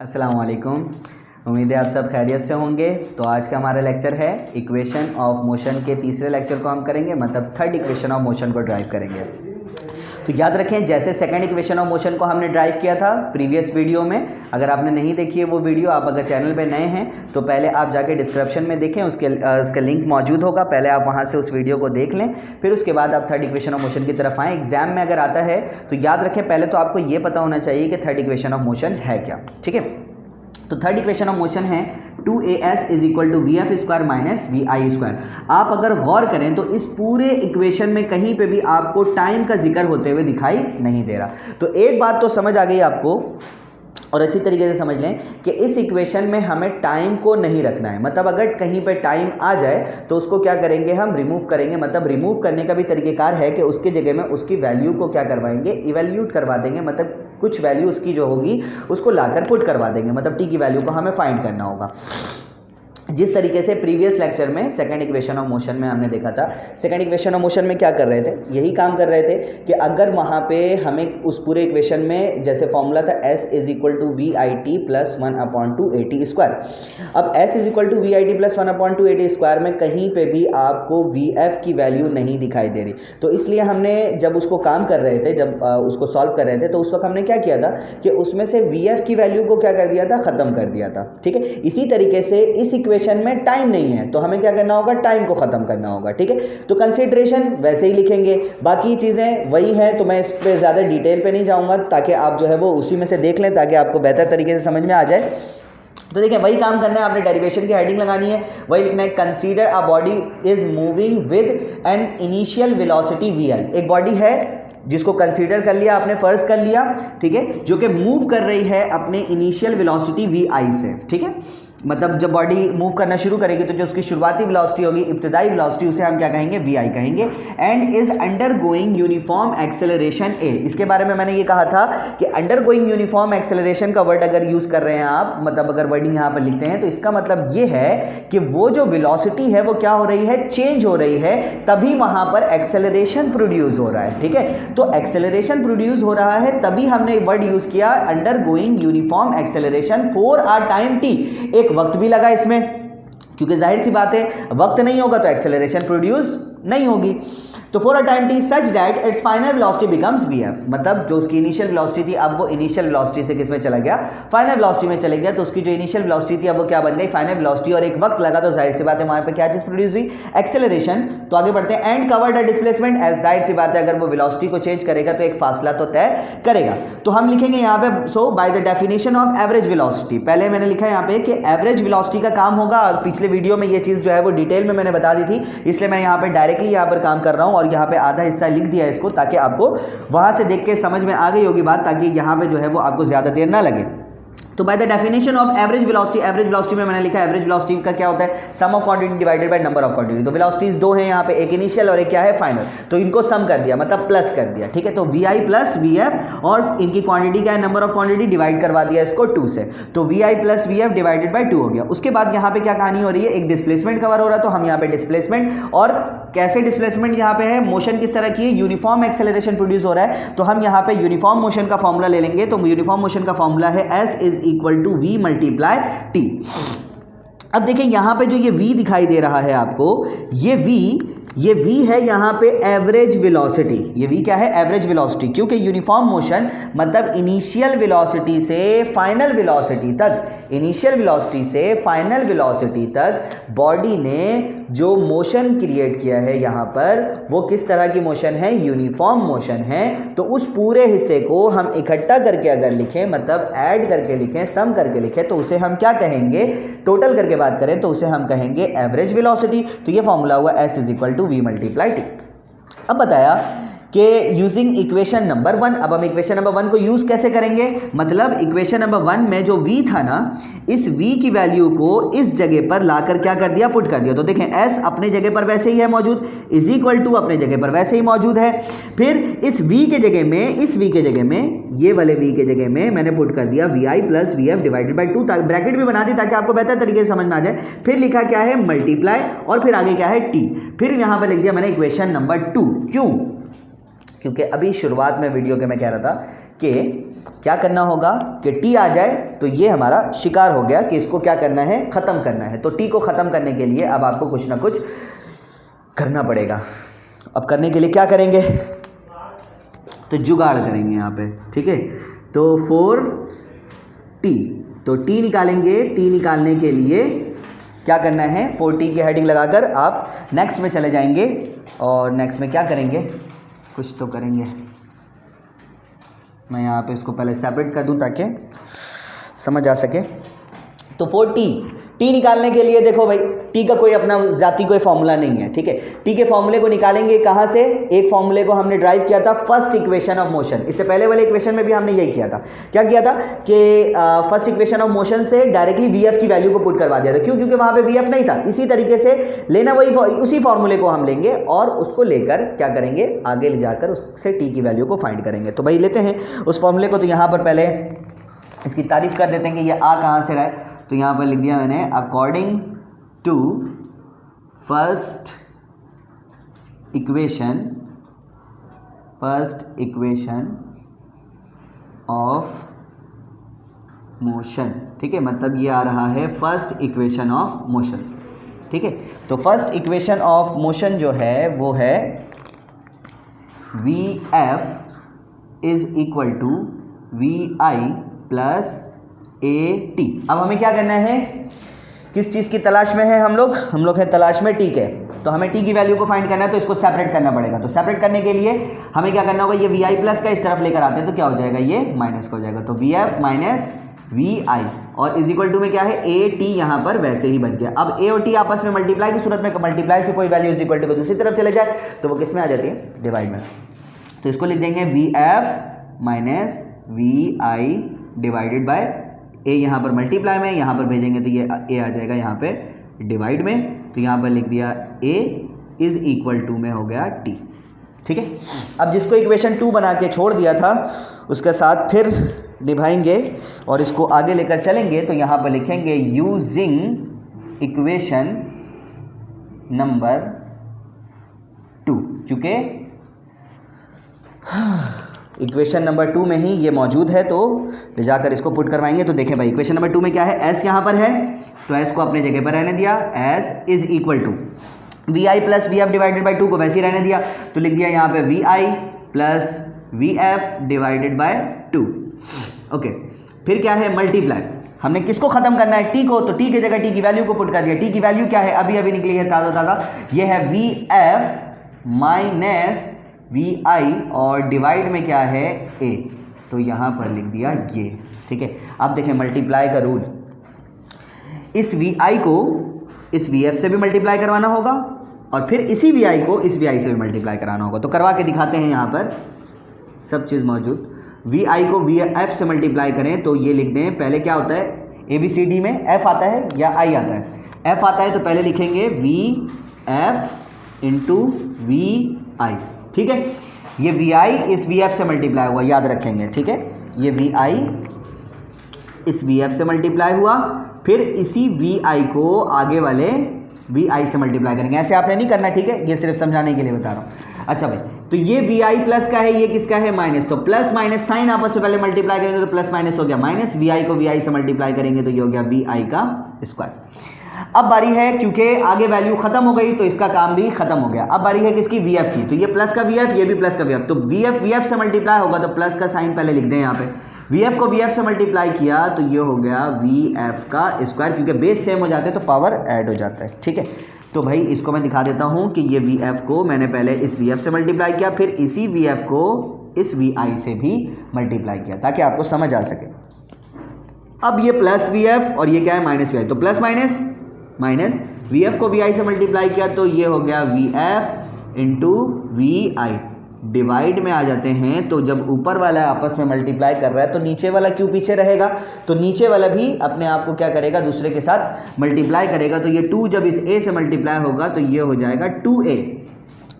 अस्सलाम वालेकुम। उम्मीद है आप सब खैरियत से होंगे। तो आज का हमारा लेक्चर है इक्वेशन ऑफ मोशन के तीसरे लेक्चर को हम करेंगे, मतलब थर्ड इक्वेशन ऑफ मोशन को ड्राइव करेंगे। तो याद रखें, जैसे सेकंड इक्वेशन ऑफ मोशन को हमने ड्राइव किया था प्रीवियस वीडियो में, अगर आपने नहीं देखी है वो वीडियो, आप अगर चैनल पे नए हैं तो पहले आप जाके डिस्क्रिप्शन में देखें, उसका लिंक मौजूद होगा, पहले आप वहाँ से उस वीडियो को देख लें, फिर उसके बाद आप थर्ड इक्वेशन ऑफ मोशन की तरफ आएँ। एग्जाम में अगर आता है तो याद रखें, पहले तो आपको ये पता होना चाहिए कि थर्ड इक्वेशन ऑफ मोशन है क्या। ठीक है, तो थर्ड इक्वेशन ऑफ मोशन है 2as is equal to v f square minus we i square. आप अगर गौर करें तो इस पूरे इक्वेशन में कहीं पे भी आपको टाइम का जिक्र होते हुए दिखाई नहीं दे रहा। तो एक बात तो समझ आ गई आपको, और अच्छी तरीके से समझ लें कि इस इक्वेशन में हमें टाइम को नहीं रखना है। मतलब अगर कहीं पे टाइम आ जाए तो उसको क्या करेंगे, हम रिमूव करेंगे। मतलब रिमूव करने का भी तरीकेकार है कि उसकी जगह में उसकी वैल्यू को क्या करवाएंगे, इवैल्यूएट करवा देंगे। मतलब कुछ वैल्यू उसकी जो होगी उसको लाकर पुट करवा देंगे, मतलब टी की वैल्यू को हमें फाइंड करना होगा। जिस तरीके से प्रीवियस लेक्चर में सेकंड इक्वेशन ऑफ मोशन में हमने देखा था, सेकंड इक्वेशन ऑफ मोशन में क्या कर रहे थे, यही काम कर रहे थे कि अगर वहाँ पे हमें उस पूरे इक्वेशन में जैसे फॉर्मूला था s is equal to v i t plus 1/2 square. अब s is equal to v i t plus 1/2 square में कहीं पे भी आपको वी एफ की वैल्यू नहीं दिखाई दे रही। तो इसलिए हमने जब उसको काम कर रहे थे, जब उसको सॉल्व कर रहे थे, तो उस वक्त हमने क्या किया था कि उसमें से वी एफ की वैल्यू को क्या कर दिया था, ख़त्म कर दिया था। ठीक है, इसी तरीके से इस इक्वेशन में टाइम नहीं है तो हमें क्या करना होगा, टाइम को खत्म करना होगा। ठीक है, तो कंसीडरेशन वैसे ही लिखेंगे, बाकी चीजें वही हैं, तो मैं इस पे ज्यादा डिटेल पे नहीं जाऊंगा ताकि आप जो है वो उसी में से देख लें, ताकि आपको बेहतर तरीके से समझ में आ जाए। तो देखिए, वही काम करना है, आपने डेरिवेशन की हेडिंग लगानी है, वही लिखना है, consider a body is moving with an initial velocity V I. एक बॉडी है जिसको कंसीडर कर लिया आपने, फर्ज कर लिया, ठीक है, जो कि मूव कर रही है अपने इनिशियल वेलोसिटी वी आई से। ठीक है, मतलब जब बॉडी मूव करना शुरू करेगी तो जो उसकी शुरुआती वेलोसिटी होगी, इब्तिदाई वेलोसिटी, उसे हम क्या कहेंगे, वी आई कहेंगे। And is undergoing uniform acceleration A. इसके बारे में मैंने ये कहा था कि अंडर गोइंग यूनिफॉर्म एक्सेलरेशन का वर्ड अगर यूज कर रहे हैं आप, मतलब अगर वर्डिंग यहाँ पर लिखते हैं तो इसका मतलब ये है कि वो जो वेलोसिटी है वो क्या हो रही है, चेंज हो रही है, तभी वहां पर एक्सेलरेशन प्रोड्यूस हो रहा है। ठीक है, तो एक्सेलरेशन प्रोड्यूस हो रहा है तभी हमने वर्ड यूज किया under going uniform acceleration for a time T. एक वक्त भी लगा इसमें, क्योंकि जाहिर सी बात है वक्त नहीं होगा तो एक्सेलरेशन प्रोड्यूस नहीं होगी। तो for a time T such that it's final velocity becomes V F. मतलब जो उसकी इनिशियल वेलोसिटी थी, अब वो इनिशियल वेलोसिटी से किस में चला गया, फाइनल वेलोसिटी में चले गया। तो उसकी जो इनिशियल वेलोसिटी थी अब वो क्या बन गई, फाइनल वेलोसिटी। और एक वक्त लगा तो जाहिर सी बात है वहां पे क्या चीज प्रोड्यूस हुई, एक्सेलरेशन। तो आगे बढ़ते हैं, and covered a displacement s. जाहिर सी बात है अगर वो वेलोसिटी को चेंज करेगा तो एक फासला तो तय करेगा। तो हम लिखेंगे यहाँ पे, so by the definition of average velocity, पहले मैंने लिखा है यहाँ पे कि एवरेज वेलोसिटी का काम होगा। पिछले वीडियो में ये चीज जो है वो डिटेल में मैंने बता दी थी, इसलिए मैं यहाँ पे डायरेक्टली यहाँ पर काम कर रहा हूँ और यहाँ पे आधा हिस्सा लिख दिया इसको, ताकि आपको वहां से देख के समझ में आ गई होगी बात, ताकि यहां पे जो है वो आपको ज्यादा देर ना लगे। तो bye the definition of average velocity, average velocity में मैंने लिखा है, एवरेज वेलोसिटी का क्या होता है, sum of quantity divided by number of quantity. तो वेलोसिटीज दो हैं यहाँ पे, एक इनिशियल और एक क्या है, फाइनल। तो इनको सम कर दिया, मतलब प्लस कर दिया। ठीक है, तो v i plus v f, और इनकी क्वांटिटी क्या है, नंबर ऑफ क्वांटिटी, डिवाइड करवा दिया इसको 2 से। तो v i plus v f divided by 2 हो गया। उसके बाद यहाँ पे क्या कहानी हो रही है, एक डिस्प्लेसमेंट कवर हो रहा है। तो हम यहाँ पे डिस्प्लेसमेंट, और कैसे डिस्प्लेसमेंट यहाँ पे है, मोशन किस तरह की है, यूनिफॉर्म एक्सेलरेशन प्रोड्यूस हो रहा है। तो हम यहाँ पे यूनिफॉर्म मोशन का फॉर्मूला ले लेंगे। तो यूनिफॉर्म मोशन का फॉर्मूला है s is equal to v multiply t। अब देखिए यहाँ पे जो ये v दिखाई दे रहा है आपको, ये v है यहाँ पे एवरेज वेलोसिटी। ये v क्या है, एवरेज वेलोसिटी, क्योंकि यूनिफॉर्म मोशन मतलब इनिशियल वेलोसिटी से फाइनल वेलोसिटी तक, इनिशियल वेलोसिटी से फाइनल वेलोसिटी तक बॉडी ने जो मोशन क्रिएट किया है यहाँ पर, वो किस तरह की मोशन है, यूनिफॉर्म मोशन है। तो उस पूरे हिस्से को हम इकट्ठा करके अगर लिखें, मतलब ऐड करके लिखें, सम करके लिखें, तो उसे हम क्या कहेंगे, टोटल करके बात करें तो उसे हम कहेंगे एवरेज वेलोसिटी। तो ये फॉर्मूला हुआ s is equal to v multiply t. अब बताया कि यूजिंग इक्वेशन नंबर 1। अब हम इक्वेशन नंबर 1 को यूज कैसे करेंगे, मतलब इक्वेशन नंबर 1 में जो v था ना, इस v की वैल्यू को इस जगह पर लाकर क्या कर दिया, पुट कर दिया। तो देखें s अपने जगह पर वैसे ही है मौजूद, इज इक्वल टू अपने जगह पर वैसे ही मौजूद है। फिर इस v के जगह में, इस v के जगह में, ये वाले v के जगह में मैंने पुट कर दिया v i plus v f divided by 2, bracket भी बना दी ताकि आपको बेहतर तरीके से समझ में आ जाए। फिर लिखा क्या है, मल्टीप्लाई, और फिर आगे क्या है, t। फिर यहां पर लिख दिया मैंने इक्वेशन नंबर 2। क्यों, क्योंकि अभी शुरुआत में वीडियो के मैं कह रहा था कि क्या करना होगा कि टी आ जाए तो ये हमारा शिकार हो गया कि इसको क्या करना है, ख़त्म करना है। तो टी को ख़त्म करने के लिए अब आपको कुछ ना कुछ करना पड़ेगा। अब करने के लिए क्या करेंगे, तो जुगाड़ करेंगे यहाँ पे, ठीक है। तो 4t, तो t निकालेंगे। t निकालने के लिए क्या करना है, 4t की हेडिंग लगाकर आप नेक्स्ट में चले जाएंगे और नेक्स्ट में क्या करेंगे, कुछ तो करेंगे। मैं यहाँ पे इसको पहले सेपरेट कर दूँ ताकि समझ आ सके। तो 4t, टी निकालने के लिए देखो भाई, टी का कोई अपना जाती कोई फॉर्मूला नहीं है, ठीक है। टी के फॉर्मूले को निकालेंगे कहाँ से, एक फॉर्मूले को हमने ड्राइव किया था फर्स्ट इक्वेशन ऑफ मोशन। इससे पहले वाले इक्वेशन में भी हमने यही किया था। क्या किया था कि फर्स्ट इक्वेशन ऑफ मोशन से डायरेक्टली वी एफ की वैल्यू को पुट करवा दिया था। क्यों, क्योंकि वहाँ पे वी एफ नहीं था। इसी तरीके से लेना वही, उसी फॉर्मूले को हम लेंगे और उसको लेकर क्या करेंगे, आगे ले जाकर उससे टी की वैल्यू को फाइंड करेंगे। तो भाई लेते हैं उस फॉर्मूले को। तो यहाँ पर पहले इसकी तारीफ कर देते हैं कि ये आ कहाँ से रहा है। तो यहाँ पर लिख दिया मैंने, according to first equation of motion, ठीक है। मतलब ये आ रहा है फर्स्ट इक्वेशन ऑफ मोशन, ठीक है। तो फर्स्ट इक्वेशन ऑफ मोशन जो है वो है we f is equal to v i plus a t. अब हमें क्या करना है, किस चीज़ की तलाश में है हम लोग हैं तलाश में टी के। तो हमें टी की वैल्यू को फाइंड करना है, तो इसको सेपरेट करना पड़ेगा। तो सेपरेट करने के लिए हमें क्या करना होगा, ये वी आई प्लस का इस तरफ लेकर आते हैं तो क्या हो जाएगा, ये माइनस का हो जाएगा। तो we F minus we I और इज इक्वल टू में क्या है, ए टी यहाँ पर वैसे ही बच गया। अब ए और टी आपस में मल्टीप्लाई की सूरत में, मल्टीप्लाई से कोई वैल्यू इज इक्वल टू को दूसरी तरफ चले जाए तो वो किस में आ जाती है, डिवाइड में। तो इसको लिख देंगे V F minus we I divided by A, यहाँ पर मल्टीप्लाई में, यहाँ पर भेजेंगे तो ये ए आ जाएगा यहाँ पे डिवाइड में। तो यहाँ पर लिख दिया ए इज इक्वल टू में हो गया टी, ठीक है। अब जिसको इक्वेशन 2 बना के छोड़ दिया था उसके साथ फिर निभाएंगे और इसको आगे लेकर चलेंगे। तो यहाँ पर लिखेंगे यूजिंग इक्वेशन नंबर 2, क्योंकि इक्वेशन नंबर 2 में ही ये मौजूद है तो ले जाकर इसको पुट करवाएंगे। तो देखें भाई, इक्वेशन नंबर 2 में क्या है, s यहाँ पर है तो s को अपने जगह पर रहने दिया, s is equal to v i plus v f divided by 2 को वैसे ही रहने दिया। तो लिख दिया यहाँ पे v i plus v f divided by 2, okay. फिर क्या है, मल्टीप्लाई। हमने किसको खत्म करना है, टी को। तो टी की जगह टी की वैल्यू को पुट कर दिया। टी की वैल्यू क्या है, अभी अभी निकली है ताज़ा, ये है we F minus we I और डिवाइड में क्या है, ए। तो यहाँ पर लिख दिया ये, ठीक है। अब देखें मल्टीप्लाई का रूल, इस वी आई को इस वी एफ से भी मल्टीप्लाई करवाना होगा और फिर इसी वी आई को इस वी आई से भी मल्टीप्लाई कराना होगा। तो करवा के दिखाते हैं, यहाँ पर सब चीज़ मौजूद। वी आई को वी एफ से मल्टीप्लाई करें तो ये लिख दें, पहले क्या होता है, ए बी सी डी में एफ आता है या आई आता है, एफ आता है तो पहले लिखेंगे वी एफ इंटू वी आई, ठीक है। ये वी आई इस वी एफ से मल्टीप्लाई हुआ, याद रखेंगे, ठीक है। ये वी आई इस वी एफ से मल्टीप्लाई हुआ, फिर इसी वी आई को आगे वाले वी आई से मल्टीप्लाई करेंगे। ऐसे आपने नहीं करना, ठीक है, ये सिर्फ समझाने के लिए बता रहा हूँ। अच्छा भाई, तो ये वी आई प्लस का है, ये किसका है, माइनस। तो प्लस माइनस साइन आपस में पहले मल्टीप्लाई करेंगे तो प्लस माइनस हो गया माइनस, वी आई को वी आई से मल्टीप्लाई करेंगे तो ये हो गया वी आई का स्क्वायर। अब बारी है, क्योंकि आगे वैल्यू खत्म हो गई तो इसका काम भी खत्म हो गया। अब बारी है किसकी, वी एफ की। तो ये प्लस का वी एफ, ये भी प्लस का वी एफ। तो वी एफ से मल्टीप्लाई होगा तो प्लस का साइन पहले लिख दें यहाँ पे। वी एफ को वी एफ से मल्टीप्लाई किया तो ये हो गया वी एफ का स्क्वायर, क्योंकि बेस सेम हो जाते हैं तो पावर ऐड हो जाता है, ठीक है। तो भाई इसको मैं दिखा देता हूँ कि ये वी एफ को मैंने पहले इस वी एफ से मल्टीप्लाई किया, फिर इसी वी एफ को इस वी आई से भी मल्टीप्लाई किया ताकि आपको समझ आ सके। अब ये प्लस वी एफ और ये क्या है, माइनस वी आई। तो plus minus minus, we f को वी आई से मल्टीप्लाई किया तो ये हो गया v F into we i, divide में आ जाते हैं। तो जब ऊपर वाला आपस में मल्टीप्लाई कर रहा है तो नीचे वाला क्यों पीछे रहेगा, तो नीचे वाला भी अपने आप को क्या करेगा, दूसरे के साथ मल्टीप्लाई करेगा। तो ये 2 जब इस a से मल्टीप्लाई होगा तो ये हो जाएगा 2a।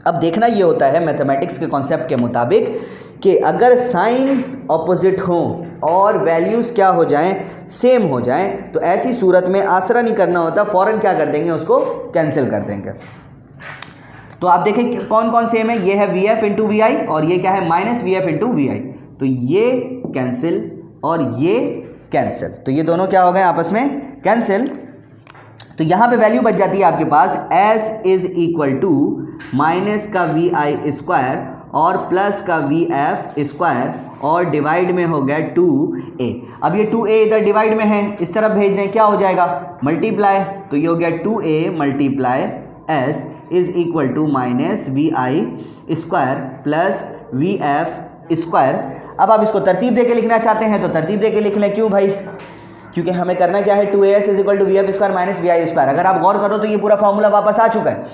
अब देखना ये होता है मैथमेटिक्स के कॉन्सेप्ट के मुताबिक कि अगर साइन ऑपोजिट हो और वैल्यूज़ क्या हो जाएं, सेम हो जाएं, तो ऐसी सूरत में आसरा नहीं करना होता, फ़ौरन क्या कर देंगे, उसको कैंसिल कर देंगे। तो आप देखें कौन कौन सेम है, ये है V F into we I और ये क्या है, minus V F into we आई। तो ये कैंसिल और ये कैंसिल, तो ये दोनों क्या हो गए आपस में कैंसिल। तो यहाँ पे वैल्यू बच जाती है आपके पास s is equal to minus का vi स्क्वायर और प्लस का vf स्क्वायर और डिवाइड में हो गया 2a। अब ये 2a इधर डिवाइड में है, इस तरफ भेज दें, क्या हो जाएगा मल्टीप्लाई, तो ये हो गया 2a multiply s is equal to minus vi square plus vf square. अब आप इसको तरतीब देके लिखना चाहते हैं तो तरतीब देके लिख लें, क्यों भाई, क्योंकि हमें करना क्या है 2as is equal to v f square minus we i square. अगर आप गौर करो तो ये पूरा फॉर्मूला वापस आ चुका है,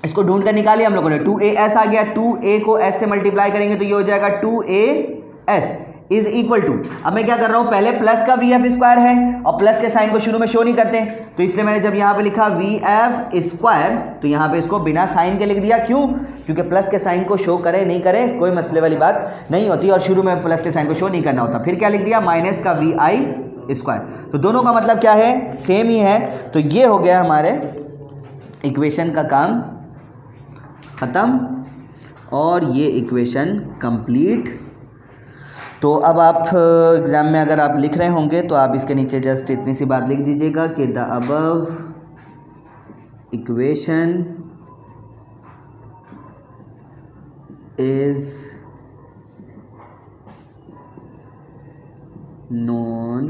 इसको ढूंढ कर निकालिए हम लोगों ने, 2as आ गया, 2a को s से मल्टीप्लाई करेंगे तो ये हो जाएगा 2as इज इक्वल टू, अब मैं क्या कर रहा हूं, पहले प्लस का वी एफ स्क्वायर है और प्लस के साइन को शुरू में शो नहीं करते, तो इसलिए मैंने जब यहां पे लिखा वी एफ स्क्वायर तो यहां पे इसको बिना साइन के लिख दिया, क्यों, क्योंकि प्लस के साइन को शो करे नहीं करे कोई मसले वाली बात नहीं होती और शुरू में प्लस के साइन को शो नहीं करना होता। फिर क्या लिख दिया माइनस का वी आई स्क्वायर, तो दोनों का मतलब क्या है सेम ही है। तो ये हो गया हमारे इक्वेशन का काम ख़त्म और ये इक्वेशन कंप्लीट। तो अब आप एग्ज़ाम में अगर आप लिख रहे होंगे तो आप इसके नीचे जस्ट इतनी सी बात लिख दीजिएगा कि the above equation is known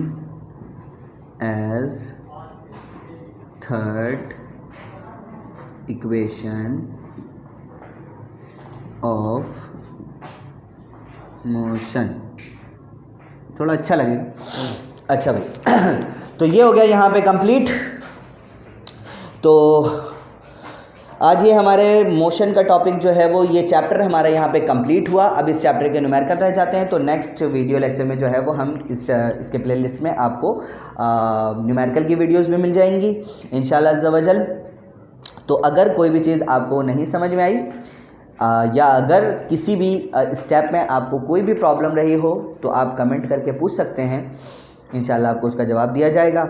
as third equation of motion. थोड़ा अच्छा लगेगा, अच्छा भाई। तो ये हो गया यहाँ पे कंप्लीट। तो आज ये हमारे मोशन का टॉपिक जो है वो ये चैप्टर हमारा यहाँ पे कंप्लीट हुआ। अब इस चैप्टर के न्यूमेरिकल रह जाते हैं, तो नेक्स्ट वीडियो लेक्चर में जो है वो हम इसके प्लेलिस्ट में आपको न्यूमेरिकल की वीडियोस भी मिल जाएंगी इंशाल्लाह अज़्ज़ा वजल। तो अगर कोई भी चीज़ आपको नहीं समझ में आई या अगर किसी भी स्टेप में आपको कोई भी प्रॉब्लम रही हो तो आप कमेंट करके पूछ सकते हैं, इंशाल्लाह आपको उसका जवाब दिया जाएगा।